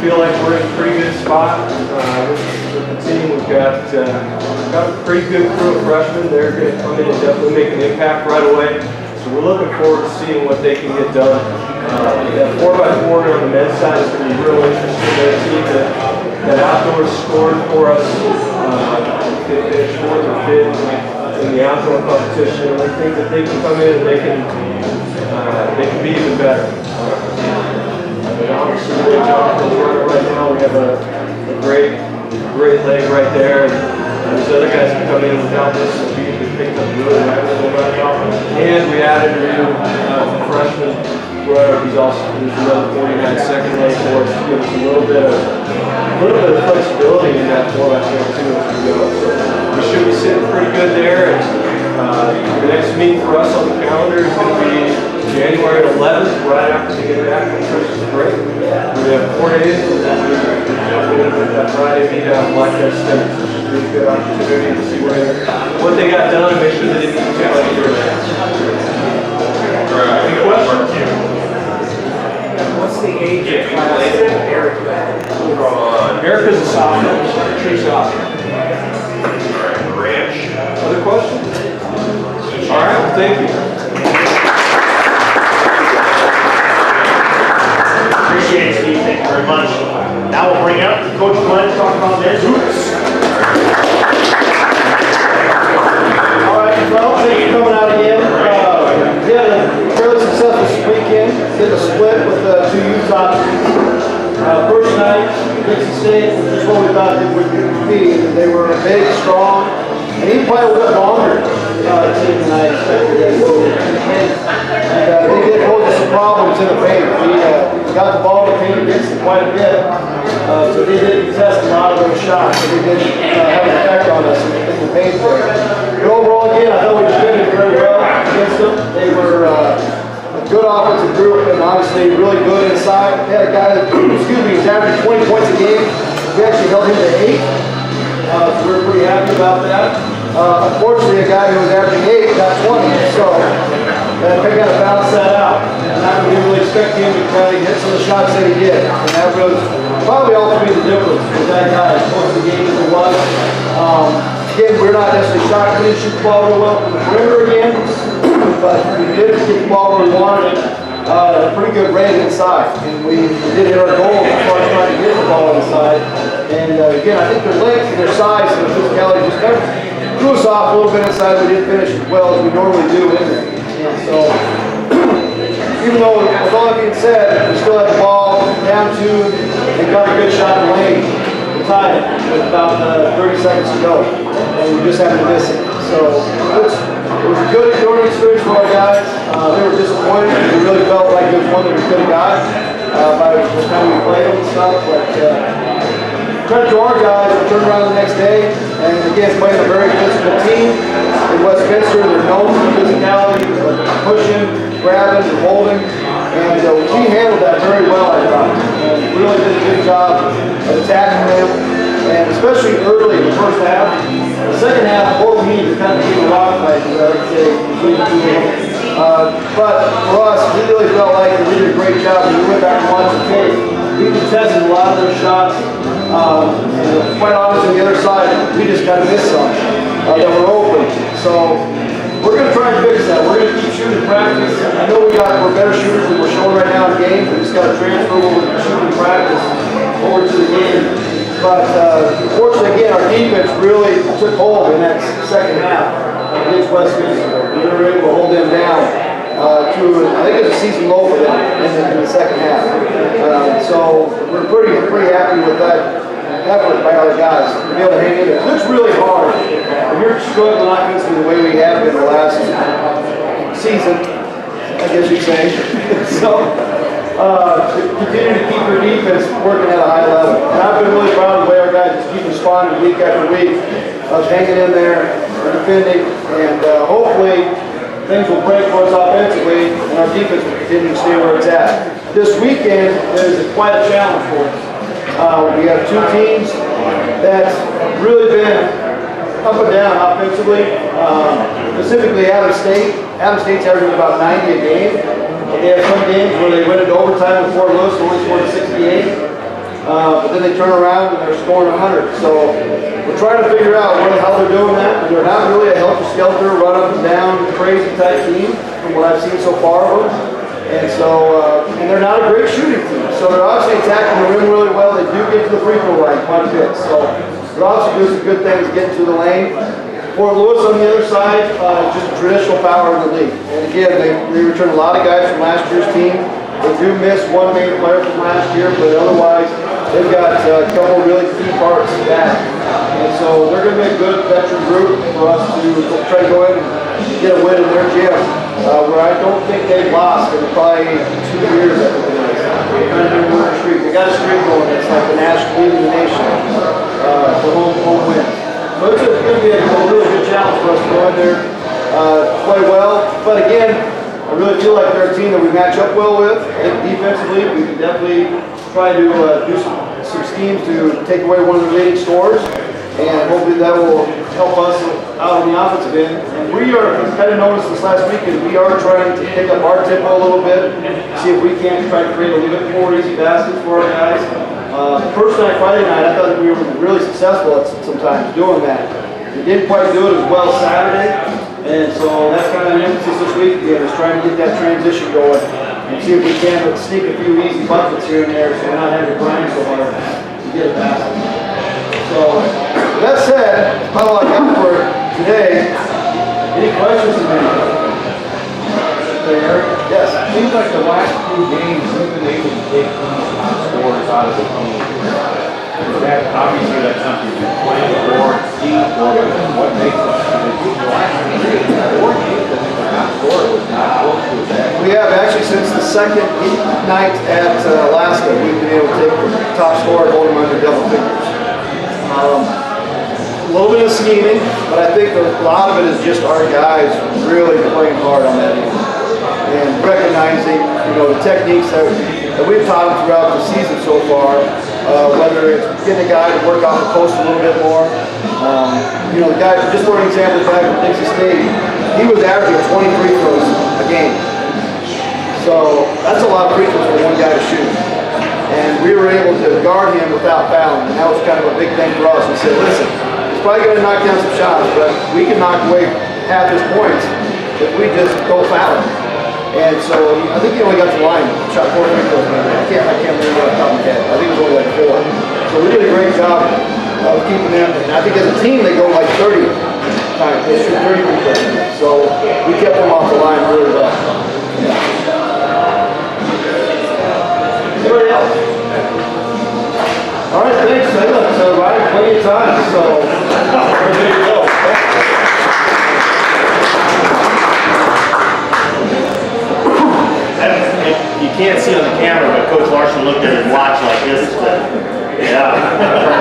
feel like we're in a pretty good spot. With the team, we've got a pretty good crew of freshmen. They're going to come in and definitely make an impact right away. So we're looking forward to seeing what they can get done. That 4x4 on the men's side is going to be real interesting. They're a team that outdoors scored for us. They finished 4th or 5th in the outdoor competition. And we think that they can come in and they can be even better. But obviously, the way Jonathan's running right now, we have a great leg right there. And these other guys can come in without this and be picked up really rapidly right now. And we added a new freshman runner who's also another 49-second leg for us to give us a little bit of flexibility in that 4x4 too as we go. So we should be sitting pretty good there. And the next meeting for us on the calendar is going to be January 11th, right after they get back from Christmas break. We have 4 days, and then we're going to put that Friday meet out in Black State. So it should be a good opportunity to see what they got done and make sure they didn't get too much here. Any questions? What's the age of Erica? Erica's a sophomore. She's a sophomore. Ranch. Other questions? All right, well, thank you. Appreciate it, Steve. Thank you very much. Now we'll bring up Coach Glenn to talk about men's hoops. All right, well, thank you for coming out again. We had a fairly successful weekend. Did a split with the two youth options. First night, Dixie State was just what we thought they would be. They were big, strong, and even probably a little bit longer team than I expected. And they did pose us some problems in the paint. We got the ball in the paint against them quite a bit. So they did test a lot of those shots. So they did have an effect on us in the paint there. But overall, again, I thought we defended very well against them. They were a good offensive group and obviously really good inside. They had a guy that, was averaging 20 points a game. We actually held him to 8. So we were pretty happy about that. Unfortunately, a guy who was averaging 8 got 20. So they got to balance that out. And I didn't really expect him to kind of hit some of the shots that he did. And that was probably ultimately the difference with that guy as close to the game as it was. Again, we're not necessarily shocked we didn't shoot the ball real well from the perimeter again, but we did get the ball where we wanted it at a pretty good rate inside. And we did hit our goal as far as trying to get the ball inside. And again, I think their length and their size and their physicality just kind of threw us off a little bit inside. We didn't finish as well as we normally do in there. And so, even though with all that being said, we still had the ball down 2 and got a good shot in the lane. Tied it with about 30 seconds to go, and we just happened to miss it. So it was a good learning experience for our guys. They were disappointed. We really felt like it was one that we could have got by the time we played them and stuff. But credit to our guys, we turned around the next day, and again, playing a very physical team in Westminster. They're known for physicality, pushing, grabbing, and holding, and we handled that very well, I thought. And really did a good job of attacking them, and especially early in the first half. The second half, both teams kind of getting a rock fight, I would say, between the two of them. But for us, we really felt like we did a great job. When we went back and watched the tape, we contested a lot of their shots. And quite honestly, on the other side, we just kind of missed some that were open. So we're going to try and fix that. We're going to keep shooting practice. I know we're better shooters than we're showing right now in games. We just got to transfer what we're shooting practice over to the game. But unfortunately, again, our defense really took hold in that second half against Westminster. We were able to hold them down to, I think it was a season low for them in the second half. So we're pretty happy with that effort by our guys to be able to hang in there. It looks really hard. When you're struggling offensively the way we have been the last season, I guess you'd say. So, continue to keep your defense working at a high level. And I've been really proud of the way our guys just keep responding week after week, hanging in there, defending, and hopefully things will break for us offensively, and our defense will continue to stay where it's at. This weekend is quite a challenge for us. We have two teams that's really been up and down offensively, specifically Adams State. Adams State's averaging about 90 a game. They have some games where they went into overtime with Fort Lewis and only scored 68. but then they turn around and they're scoring 100. So we're trying to figure out what the hell they're doing that. They're not really a helter-skelter, run up and down, crazy type team from what I've seen so far of them. And so, and they're not a great shooting team. So they're obviously attacking the rim really well. They do get to the free throw line quite a bit. So they're obviously doing some good things getting to the lane. Fort Lewis on the other side, just a traditional power in the league. And again, they return a lot of guys from last year's team. They do miss one main player from last year, but otherwise, they've got a couple really key parts back. And so they're going to be a good veteran group for us to try to go in and get a win in their gym, where I don't think they've lost in probably 2 years. I think it is. They're trying to do a streak. They got a streak going that's like the national league in the nation for home wins. So it's going to be a really good challenge for us to go in there, play well. But again, I really feel like they're a team that we match up well with. I think defensively, we can definitely try to do some schemes to take away one of the leading scorers, and hopefully that will help us out on the offensive end. And we are, kind of noticed this last weekend, we are trying to pick up our tempo a little bit, see if we can't try to create a little bit more easy baskets for our guys. First night, Friday night, I thought that we were really successful at sometimes doing that. We didn't quite do it as well Saturday. And so that's kind of an emphasis this week again, is trying to get that transition going and see if we can sneak a few easy buckets here and there so we're not having to grind so hard to get it past. So, with that said, that's about all I got for today. Any questions from anybody? Yes. It seems like the last few games we've been able to take these top scores out of the team. That obviously that's something you've been playing for, see for, what makes it. The last 4 games, I think the top score was not close to that. We have actually since the second night at Alaska, we've been able to take the top score and hold them under double figures. A little bit of scheming, but I think a lot of it is just our guys really playing hard on that end and recognizing, the techniques that we've taught them throughout the season so far. Whether it's getting a guy to work off the post a little bit more. The guy, just for an example, back at Dixie State, he was averaging 20 free throws a game. So that's a lot of free throws for one guy to shoot. And we were able to guard him without fouling, and that was kind of a big thing for us. We said, listen, he's probably going to knock down some shots, but we can knock away half his points if we just don't foul him. And so I think he only got to the line, shot 4 free throws. I can't remember off the top of my head. I think it was only like 4. So we did a great job of keeping them. And I think as a team they go like 30 times. They shoot 30 free throws. So we kept them off the line really well. Yeah. Anybody else? All right, thanks. Hey, look, so Ryan, plenty of time. So there you go. You can't see on the camera, but Coach Larsen looked at his watch like this. Yeah,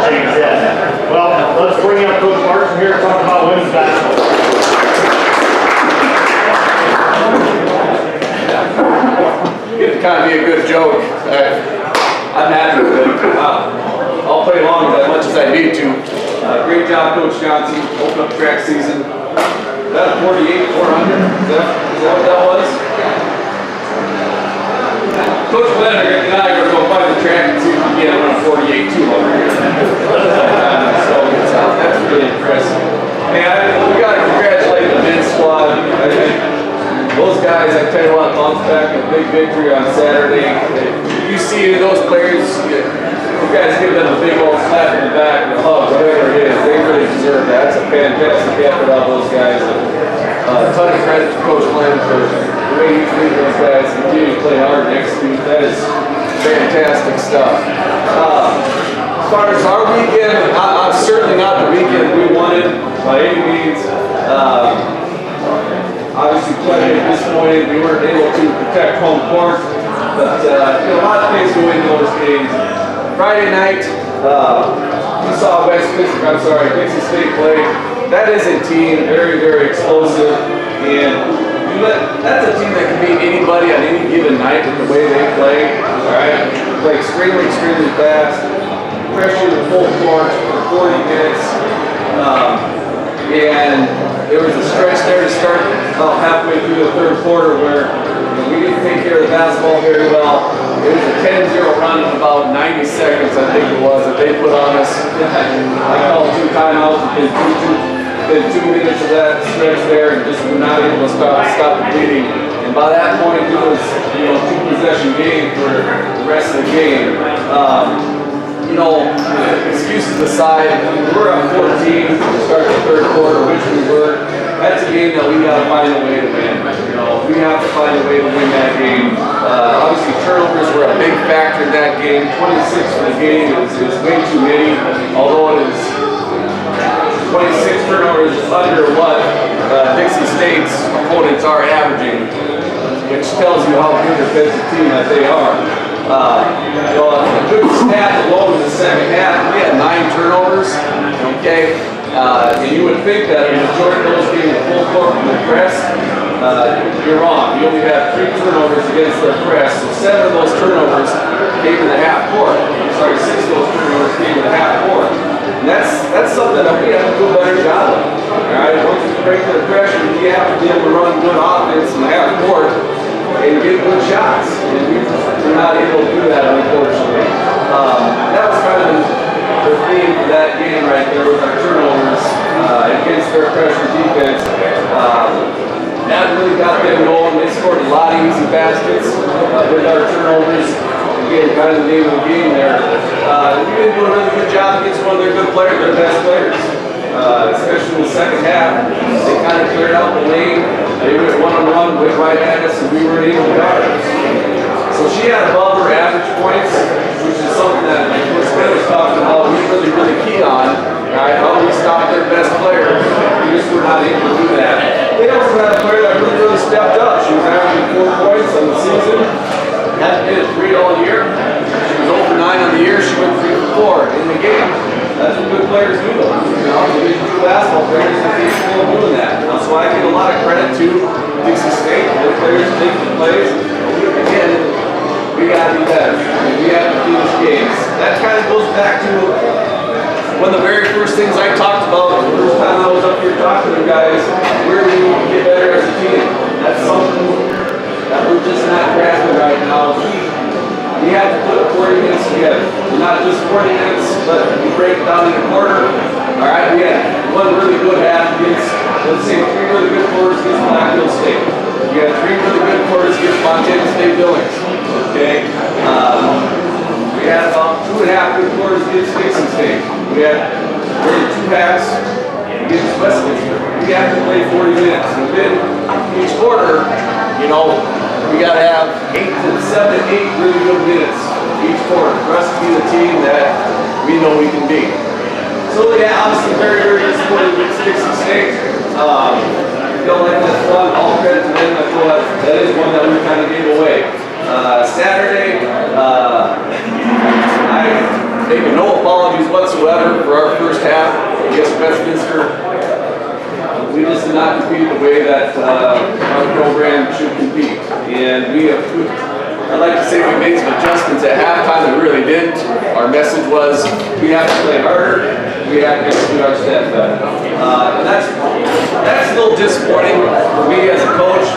shake his head. Well, let's bring up Coach Larsen here to talk about women's basketball. It's kind of be a good joke. I'm happy with it. I'll play along as much as I need to. Great job, Coach Johnson. Open up track season. Is that a 48-400? Is that what that was? Coach Glenn and I are going to go find the track and see if we can get around 48-200 here. So that's really impressive. And we got to congratulate the men's squad. I think those guys, I tell you what, bounced back a big victory on Saturday. You see those players, you guys give them a big old slap in the back and a hug, whatever it is. They really deserve that. That's a fantastic effort out of those guys. A ton of credit to Coach Glenn for the way he's leading those guys to continue to play hard and execute. That is fantastic stuff. As far as our weekend, certainly not the weekend we wanted by any means. Obviously, plenty disappointed we weren't able to protect home court, but a lot of things go into those games. Friday night, we saw Dixie State play. That is a team, very, very explosive, and that's a team that can beat anybody on any given night with the way they play. All right, play extremely, extremely fast, pressure the full court for 40 minutes, and there was a stretch there to start halfway through the third quarter where we didn't take care of the basketball very well. It was a 10-0 run in about 90 seconds, I think it was, that they put on us. I called 2 timeouts within 2 minutes of that stretch there, and just were not able to stop the bleeding. And by that point, it was 2-possession game for the rest of the game. Excuses aside, we're up 14 to start the third quarter, which we were. That's a game that we got to find a way to win. We have to find a way to win that game. Obviously, turnovers were a big factor in that game. 26 for the game is way too many, although it is 26 turnovers is under what Dixie State's opponents are averaging, which tells you how good a defensive team that they are. A good stat alone in the second half, we had 9 turnovers, okay? And you would think that a majority of those being a full court from the press, you're wrong. We only had 3 turnovers against their press, so 7 of those turnovers came in the half court. Sorry, 6 of those turnovers came in the half court. And that's something that we have to do a better job of. All right, once we break the pressure, we have to be able to run good offense in the half court and get good shots. And we're not able to do that, unfortunately. That was kind of the theme for that game right there with our turnovers against their pressure defense. That really got them going. They scored a lot of easy baskets with our turnovers. Again, kind of the name of the game there. We didn't do a really good job against one of their good players, their best players. Especially in the second half. They kind of cleared out the lane. They went one-on-one, went right at us, and we weren't able to guard. So she had above her average points, which is something that Coach Smith was talking about we really key on. Right? How do we stop their best player? We just were not able to do that. They also had a player that really stepped up. She was averaging 4 points on the season. Hadn't been at 3 all year. She was over 9 on the year. She went 3 for 4 in the game. That's what good players do. Division II basketball players are capable of doing that. So I give a lot of credit to Dixie State. Their players take the plays. Again, we got to be better. We have to finish games. That kind of goes back to one of the very first things I talked about the first time I was up here talking to you guys. Where do we need to get better as a team? That's something that we're just not grasping right now. We have to put 40 minutes together. Not just 40 minutes, but we break it down in a quarter. All right, we had one really good half against, let's say, 3 really good quarters against Blackfield State. We had 3 really good quarters against Montana State Billings. Okay. We had about 2.5 good quarters against Dixon State. We had really 2 halves against Westminster. We have to play 40 minutes. Within each quarter, we got to have 7 to 8 really good minutes each quarter for us to be the team that we know we can be. So yeah, obviously very disappointed with Dixie State. Don't like that fun. All credit to them. I feel like that is one that we kind of gave away. Saturday, I make no apologies whatsoever for our first half against Westminster. We just did not compete the way that our program should compete. And I'd like to say we made some adjustments at halftime. We really didn't. Our message was we have to play harder. We have to execute our step better. And that's a little disappointing for me as a coach.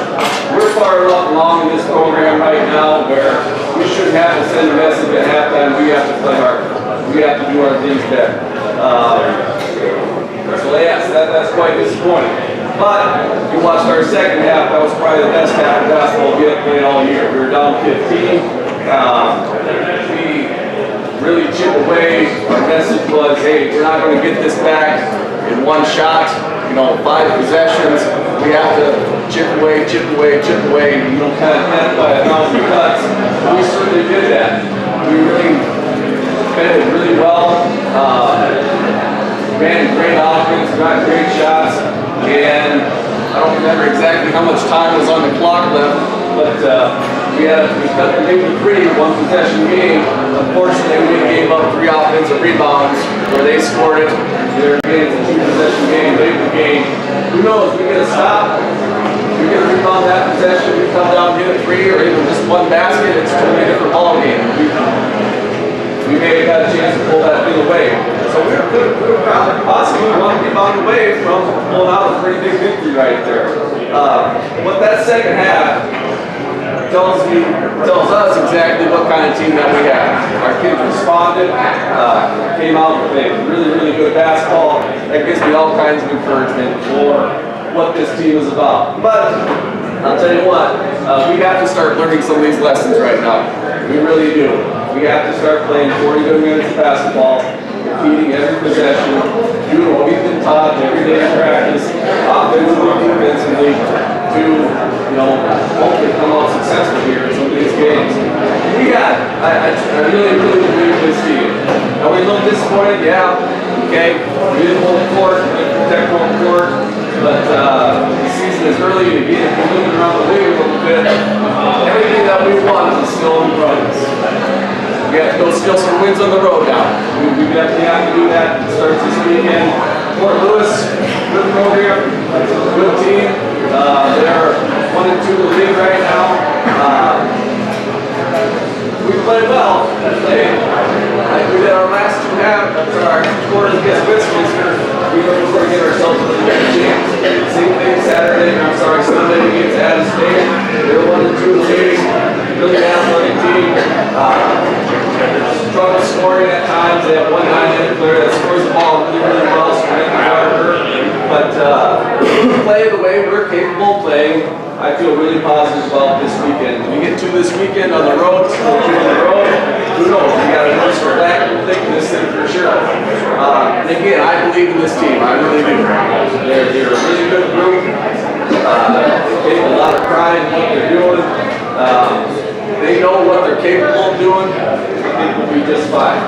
We're far enough along in this program right now where we shouldn't have to send a message at halftime. We have to play harder. We have to do our things better. So yes, that's quite disappointing. But you watched our second half, that was probably the best half of basketball we had played all year. We were down 15. We really chipped away. Our message was, hey, we're not going to get this back in one shot, 5 possessions. We have to chip away, and kind of death by 1,000 cuts. We certainly did that. We really defended really well. Ran great offense, got great shots, and I don't remember exactly how much time was on the clock left, but we cut the maybe 3 one-possession game. Unfortunately, we gave up 3 offensive rebounds where they scored it. There again, it's a 2-possession game, late in the game. Who knows? We get a stop, we get a rebound that possession, we come down, hit a 3, or even just 1 basket. It's a totally different ball game. We may have got a chance to pull that thing away. So we were probably possibly 1 rebound away from pulling out a pretty big victory right there. But that second half tells us exactly what kind of team that we have. Our kids responded, came out and played really, really good basketball. That gives me all kinds of encouragement for what this team is about. But I'll tell you what, we have to start learning some of these lessons right now. We really do. We have to start playing 40 good minutes of basketball, competing every possession, doing what we've been taught every day in practice, offensively, defensively, to, hopefully come out successful here in some of these games. We got it. I really, really believe in this team. Are we a little disappointed? Yeah. Okay. We didn't hold the court, we didn't protect home court, but the season is early to get moving around the league a little bit. Everything that we want is still in front of us. We have to go steal some wins on the road now. We definitely have to do that. It starts this weekend. Fort Lewis, good program, good team. They're 1 and 2 in the league right now. We played well. Like we did our last our quarters against Westminster. We were going to get ourselves a really good chance. Same thing Sunday against Adams State. They're 1 and 2 in the league. Really athletic team. Struggle scoring at times. They have 1 9-inning player that scores the ball really, really well. So but play the way we're capable of playing. I feel really positive about this weekend. When we get to this weekend on the road, who knows? We got a nurse for back and thinking this thing for sure. And again, I believe in this team. I really do. They're a really good group. They take a lot of pride in what they're doing. They know what they're capable of doing. I think we'll be just fine.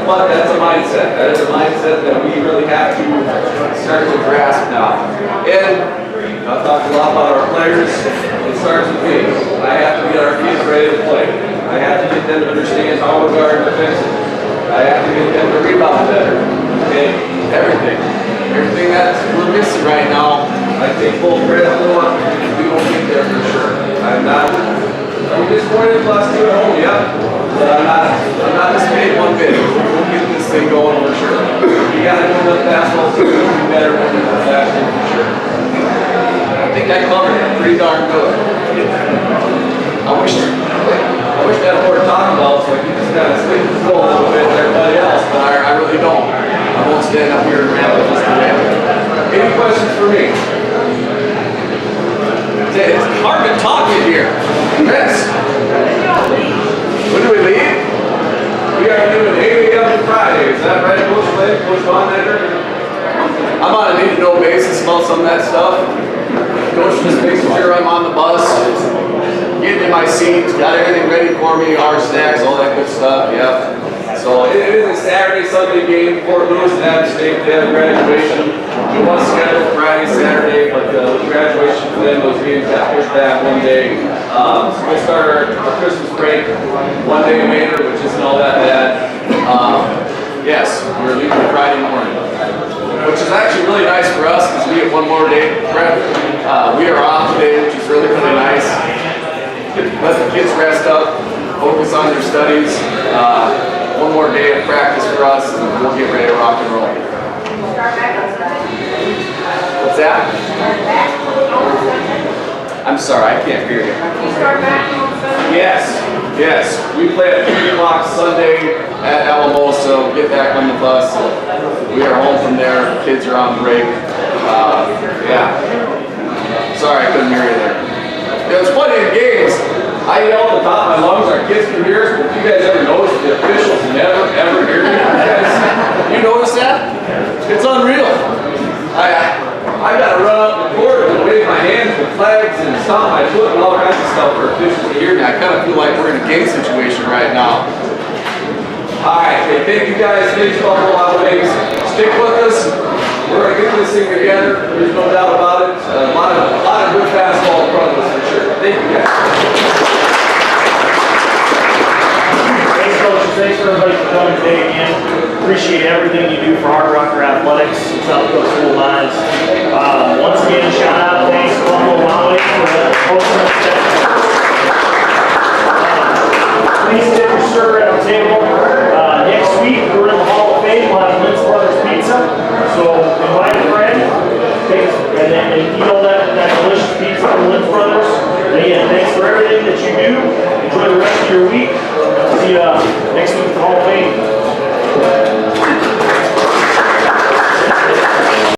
But that's a mindset. That is a mindset that we really have to start to grasp now. And I've talked a lot about our players. It starts with me. I have to get our kids ready to play. I have to get them to understand how we're guarding defensive. I have to get them to rebound better. Okay? Everything that we're missing right now, I take full credit for. We won't get there for sure. I'm disappointed last 2 at home, yeah. But I'm not dismayed one bit. We'll get this thing going for sure. We gotta do enough basketball to be better than the basketball for sure. I think I covered it pretty darn good. I wish I had more to talk about so I could just kind of sleep the floor a little bit with everybody else, but I really don't. I won't stand up here and ramble just to ramble. Any questions for me? It's hard to talk in here. Yes. When do we leave? We are doing 8 a.m. Friday. Is that right, Coach Blake? Coach Bonnecker? I'm on a need-to-know basis about some of that stuff. Coach just making sure I'm on the bus, getting in my seat, got everything ready for me, our snacks, all that good stuff. Yeah. So it is a Saturday, Sunday game. Fort Lewis and Adams State, they have graduation. It was scheduled Friday, Saturday, but with graduation for them, those games got pushed back 1 day. So we'll start our Christmas break 1 day later, which isn't all that bad. Yes, we're leaving Friday morning, which is actually really nice for us because we get 1 more day prep. We are off today, which is really, really nice. Let the kids rest up, focus on their studies. 1 more day of practice for us, and we'll get ready to rock and roll. What's that? I'm sorry, I can't hear you. Yes. We play at 3 o'clock Sunday at Alamosa. We'll get back on the bus. We are home from there. Kids are on break. Yeah. Sorry, I couldn't hear you there. There's plenty of games. I yell at the top of my lungs, our kids can hear us, but if you guys ever notice, the officials never, ever hear me. You notice that? It's unreal. I gotta run up the court and wave my hands with flags and stomp my foot and all kinds of stuff for officials to hear me. I kind of feel like we're in a game situation right now. Alright, thank you guys. Thanks for a lot of things. Stick with us. We're gonna get this thing together. There's no doubt about it. A lot of good basketball in front of us for sure. Thank you guys. Thanks, coaches. Thanks for everybody for coming today again. Appreciate everything you do for Hardrocker Athletics, South Coast School Lives. Once again, shout out, thanks to Buffalo Wild Wings for the hosting of the please take your server at the table. Next week,